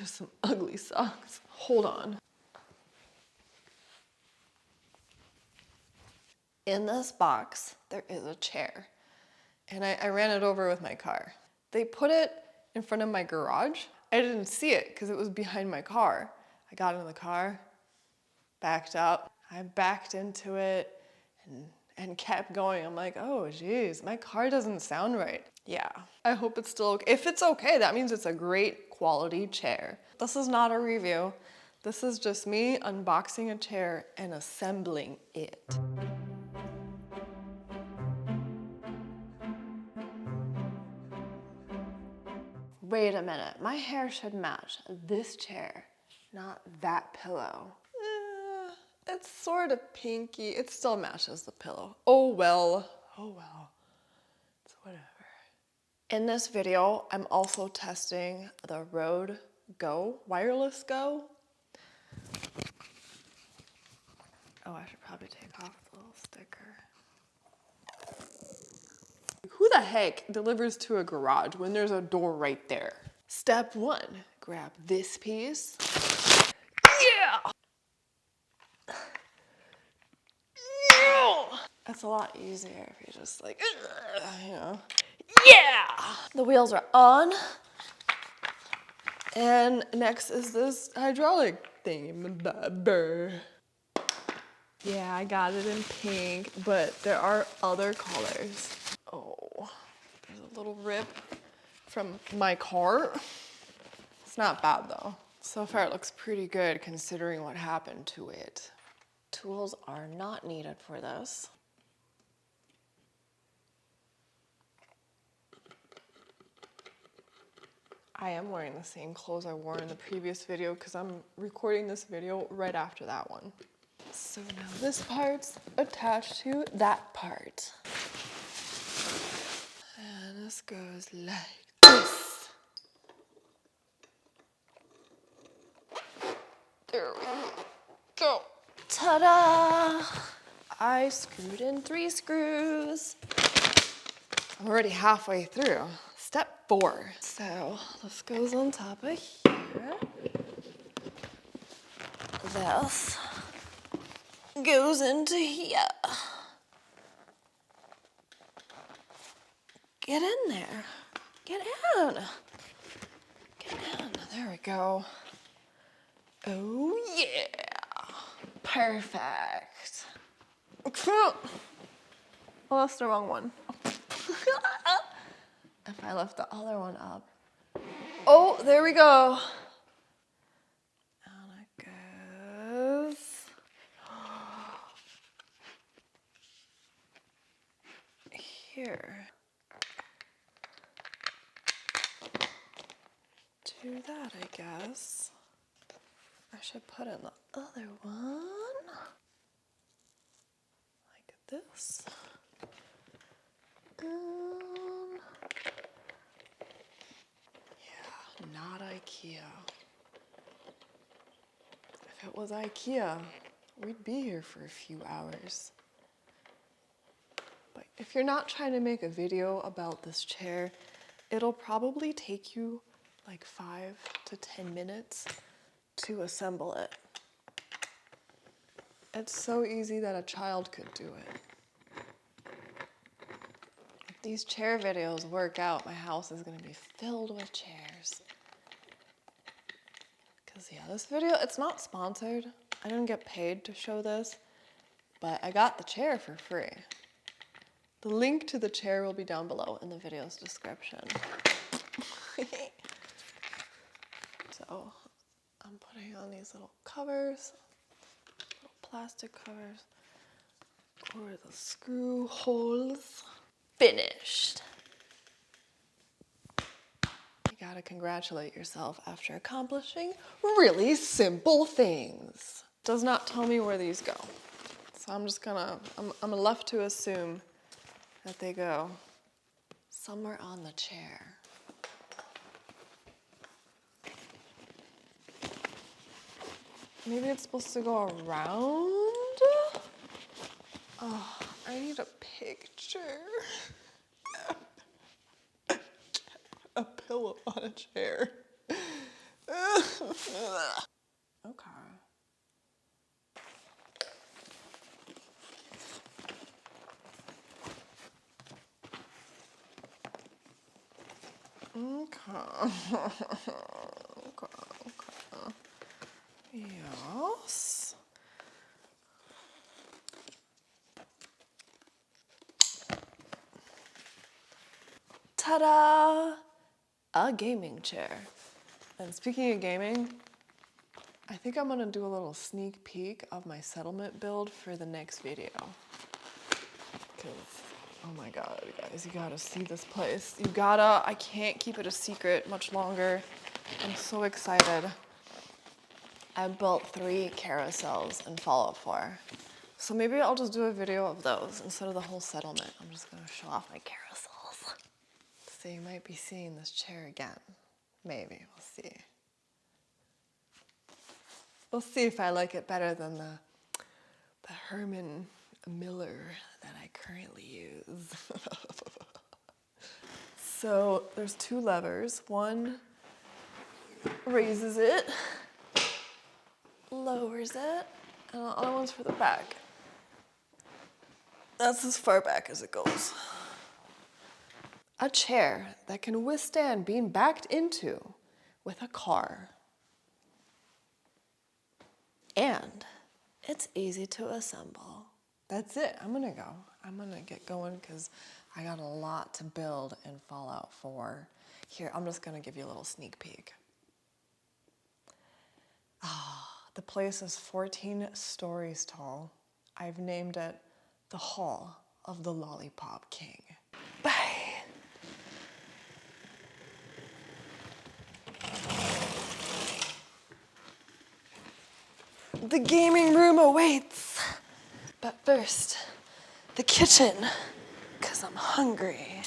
just some ugly socks. Hold on. In this box, there is a chair. And I ran it over with my car. They put it in front of my garage. I didn't see it because it was behind my car. I got in the car, backed up. I backed into it and kept going. I'm like, oh geez, my car doesn't sound right. Yeah, I hope it's still okay. If it's okay, that means it's a great quality chair. This is not a review. This is just me unboxing a chair and assembling it. Wait a minute, my hair should match this chair, not that pillow. It's sort of pinky. It still matches the pillow. Oh well. Oh well. It's whatever. In this video, I'm also testing the Rode Go, Wireless Go. Oh, I should probably take off the little sticker. Who the heck delivers to a garage when there's a door right there? Step 1, grab this piece. Yeah! It's a lot easier if you just like, you know. Yeah! The wheels are on. And next is this hydraulic thing. Yeah, I got it in pink, but there are other colors. Oh, there's a little rip from my car. It's not bad though. So far it looks pretty good considering what happened to it. Tools are not needed for this. I am wearing the same clothes I wore in the previous video because I'm recording this video right after that one. So now this part's attached to that part. And this goes like this. There we go. Ta-da! I screwed in 3 screws. I'm already halfway through. Step 4. So this goes on top of here. This goes into here. Get in there. Get in. Get in. There we go. Oh yeah. Perfect. Oh, that's the wrong one. If I lift the other one up. Oh, there we go. And it goes. Here. Do that, I guess. I should put in the other one. Like this. Yeah, not IKEA. If it was IKEA, we'd be here for a few hours. But if you're not trying to make a video about this chair, it'll probably take you like 5 to 10 minutes to assemble it. It's so easy that a child could do it. If these chair videos work out, my house is gonna be filled with chairs. Cause yeah, this video, it's not sponsored. I didn't get paid to show this, but I got the chair for free. The link to the chair will be down below in the video's description. So I'm putting on these little covers, little plastic covers, or the screw holes. Finished. You gotta congratulate yourself after accomplishing really simple things. Does not tell me where these go. So I'm just gonna, I'm left to assume that they go somewhere on the chair. Maybe it's supposed to go around? Oh, I need a picture. A pillow on a chair. Okay. Okay. Okay. Yes. Ta-da! A gaming chair. And speaking of gaming, I think I'm gonna do a little sneak peek of my settlement build for the next video. Cause, oh my God, guys, you gotta see this place. I can't keep it a secret much longer. I'm so excited. I built 3 carousels in Fallout 4. So maybe I'll just do a video of those instead of the whole settlement. I'm just gonna show off my carousels. So you might be seeing this chair again. Maybe, we'll see. We'll see if I like it better than the Herman Miller that I currently use. So there's 2 levers. One raises it, lowers it, and the other one's for the back. That's as far back as it goes. A chair that can withstand being backed into with a car. And it's easy to assemble. That's it. I'm gonna go. I'm gonna get going because I got a lot to build in Fallout 4. Here, I'm just gonna give you a little sneak peek. The place is 14 stories tall. I've named it the Hall of the Lollipop King. Bye. The gaming room awaits. But first, the kitchen, 'cause I'm hungry.